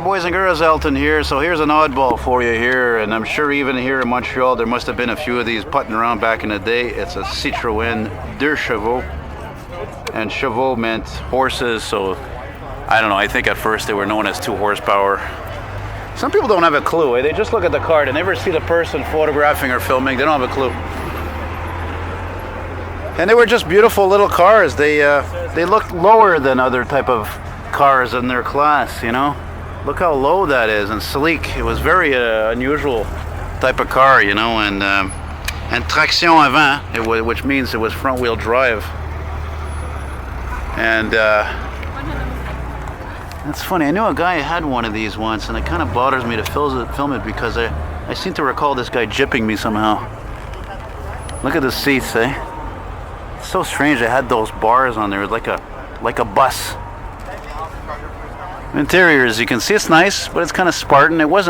boys and girls, Elton here. So here's an oddball for you here, and I'm sure even here in Montreal there must have been a few of these putting around back in the day. It's a Citroen 2 chevaux, and chevaux meant horses, so I don't know, I think at first they were known as 2 horsepower. Some people don't have a clue, eh? They just look at the car, they never see the person photographing or filming, they don't have a clue. And they were just beautiful little cars. They looked lower than other type of cars in their class, you know. Look how low that is and sleek. It was very unusual type of car, you know, and traction avant, which means it was front wheel drive. And that's funny. I knew a guy who had one of these once, and it kind of bothers me to film it because I seem to recall this guy gypping me somehow. Look at the seats, eh? It's so strange. They had those bars on there, like a bus. Interior, as you can see, it's nice, but it's kind of Spartan. It was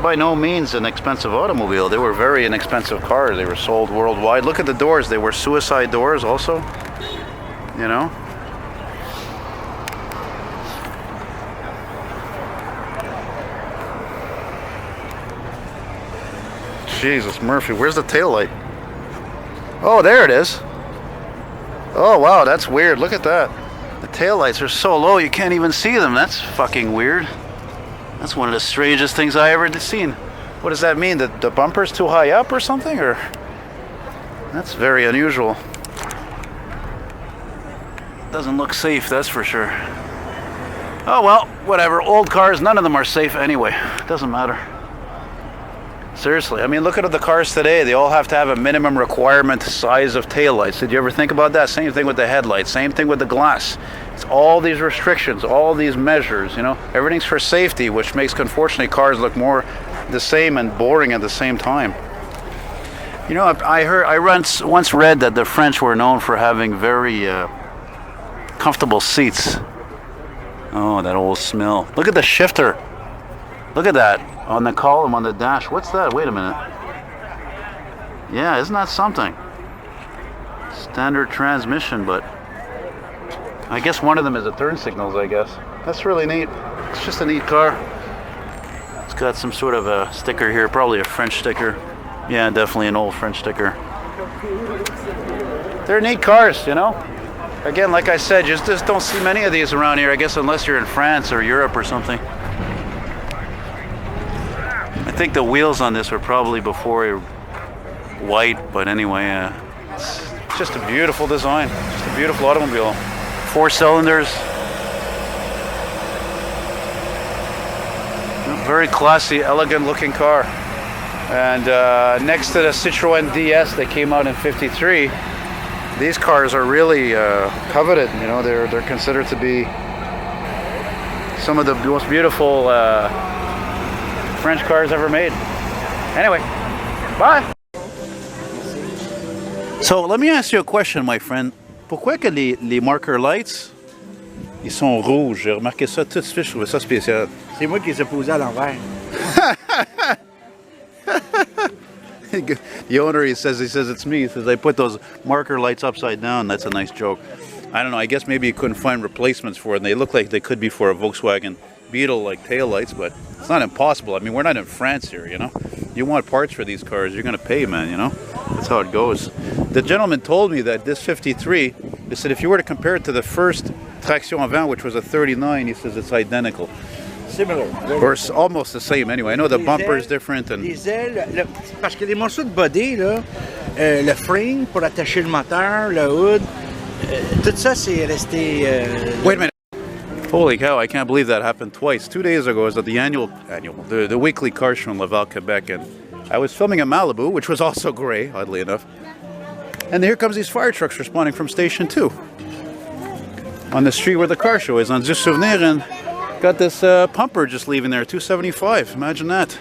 by no means an expensive automobile. They were very inexpensive cars. They were sold worldwide. Look at the doors. They were suicide doors also, you know. Jesus, Murphy, where's the taillight? Oh, there it is. Oh, wow, that's weird. Look at that. The taillights are so low you can't even see them. That's fucking weird. That's one of the strangest things I ever seen. What does that mean? That the bumper's too high up or something? Or that's very unusual. Doesn't look safe, that's for sure. Oh well, whatever. Old cars, none of them are safe anyway. Doesn't matter. Seriously, I mean, look at the cars today. They all have to have a minimum requirement size of taillights. Did you ever think about that? Same thing with the headlights, same thing with the glass. It's all these restrictions, all these measures, you know. Everything's for safety, which makes, unfortunately, cars look more the same and boring at the same time. You know, I once read that the French were known for having very comfortable seats. Oh, that old smell. Look at the shifter. Look at that. On the column on the dash. What's that? Wait a minute. Yeah, isn't that something? Standard transmission, but I guess one of them is the turn signals, I guess. That's really neat. It's just a neat car. It's got some sort of a sticker here, probably a French sticker. Yeah, definitely an old French sticker. They're neat cars, you know? Again, like I said, you just don't see many of these around here, I guess, unless you're in France or Europe or something. I think the wheels on this were probably before white, but anyway, it's just a beautiful design. Just a beautiful automobile. 4 cylinders. Very classy, elegant looking car. And next to the Citroen DS that came out in '53, these cars are really coveted. You know, they're considered to be some of the most beautiful French cars ever made. Anyway, bye. So let me ask you a question, my friend. Pourquoi que les marker lights, ils sont rouges? J'ai remarqué ça tout de suite, je trouvais ça spécial. C'est moi qui les ai posés à l'envers. The owner, he says it's me. He says I put those marker lights upside down. That's a nice joke. I don't know. I guess maybe you couldn't find replacements for it. And they look like they could be for a Volkswagen Beetle like tail lights, but it's not impossible. I mean, we're not in France here, you know. You want parts for these cars, you're gonna pay, man, you know. That's how it goes. The gentleman told me that this 53, he said if you were to compare it to the first traction avant, which was a 39, he says it's identical. Similar. Or almost the same anyway. I know the bumper is different. And les ailes, parce que les morceaux de body, là, le frame pour attacher le moteur, le hood, tout ça c'est resté... Wait a minute. Holy cow, I can't believe that happened twice. 2 days ago I was at the weekly car show in Laval, Quebec, and I was filming a Malibu, which was also gray, oddly enough. And here comes these fire trucks responding from Station 2. On the street where the car show is, on Du Souvenir, and got this pumper just leaving there, 275. Imagine that.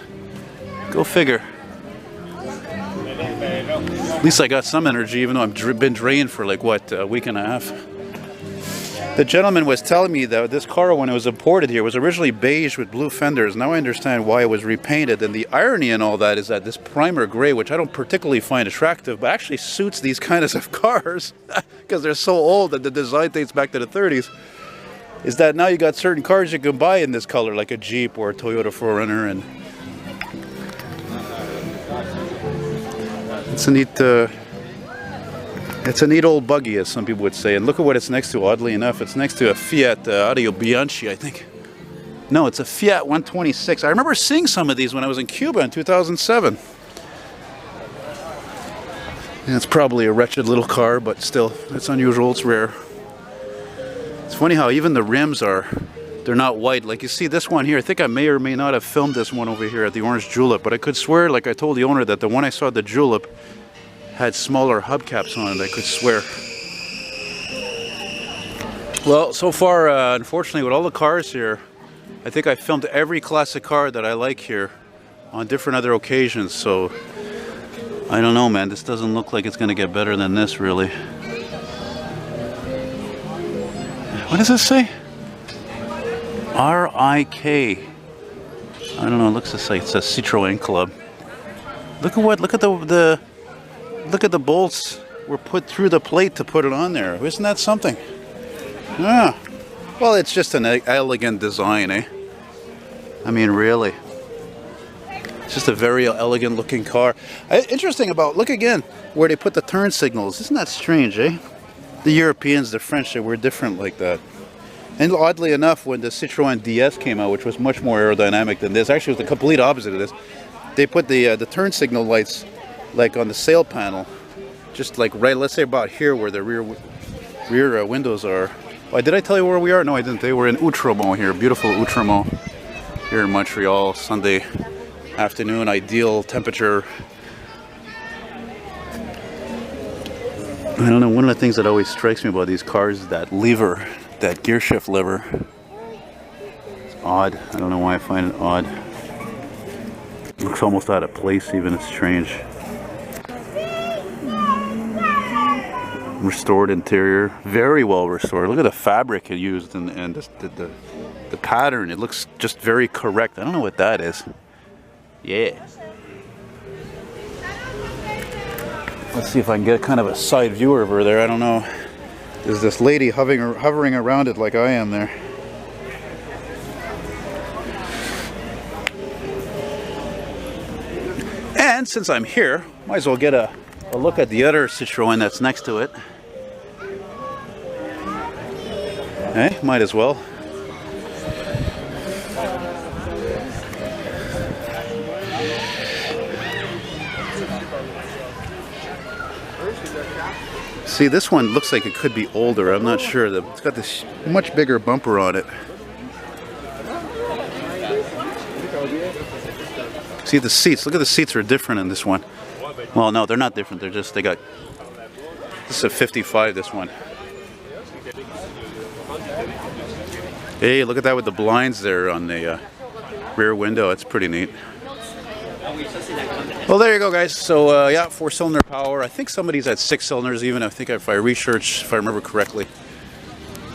Go figure. At least I got some energy, even though I've been drained for like, what, a week and a half. The gentleman was telling me that this car, when it was imported here, was originally beige with blue fenders. Now I understand why it was repainted. And the irony in all that is that this primer gray, which I don't particularly find attractive, but actually suits these kinds of cars because they're so old that the design dates back to the 30s. is that now you got certain cars you can buy in this color, like a Jeep or a Toyota 4Runner, and it's a neat old buggy, as some people would say. And look at what it's next to. Oddly enough, it's next to a Fiat Audio Bianchi, I think. No, it's a Fiat 126. I remember seeing some of these when I was in Cuba in 2007. And it's probably a wretched little car, but still, it's unusual, it's rare. It's funny how even the rims they're not white. Like you see this one here, I think I may or may not have filmed this one over here at the Orange Julep, but I could swear, like I told the owner, that the one I saw at the Julep had smaller hubcaps on it, I could swear. Well, so far, unfortunately, with all the cars here, I think I filmed every classic car that I like here on different other occasions, so I don't know, man. This doesn't look like it's going to get better than this, really. What does this say? R-I-K. I don't know. It looks like it says Citroen Club. Look at the bolts were put through the plate to put it on there. Isn't that something? Ah. Well, it's just an elegant design, eh? I mean, really. It's just a very elegant looking car. Interesting about, look again, where they put the turn signals. Isn't that strange, eh? The Europeans, the French, they were different like that. And oddly enough, when the Citroen DS came out, which was much more aerodynamic than this, actually it was the complete opposite of this, they put the turn signal lights like on the sail panel, just like right, let's say about here where the rear windows are. Oh, did I tell you where we are? No, I didn't. They were in Outremont here, beautiful Outremont here in Montreal, Sunday afternoon, ideal temperature. I don't know, one of the things that always strikes me about these cars is that lever, that gear shift lever. It's odd. I don't know why I find it odd. It looks almost out of place even. It's strange. Restored interior, very well restored. Look at the fabric it used and the pattern. It looks just very correct. I don't know what that is. Yeah. Let's see if I can get kind of a side view over there. I don't know. There's this lady hovering around it like I am there. And since I'm here, might as well get a look at the other Citroen that's next to it. Eh? Might as well. See, this one looks like it could be older. I'm not sure. It's got this much bigger bumper on it. See the seats. Look at the seats are different in this one. Well, no, they're not different. They got... This is a 55, this one. Hey, look at that with the blinds there on the rear window. It's pretty neat. Well, there you go, guys. So, yeah, 4-cylinder power. I think somebody's at 6 cylinders even. I think if I research, if I remember correctly.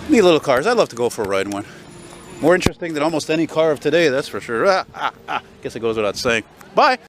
Neat little cars. I'd love to go for a ride in one. More interesting than almost any car of today, that's for sure. Guess it goes without saying. Bye!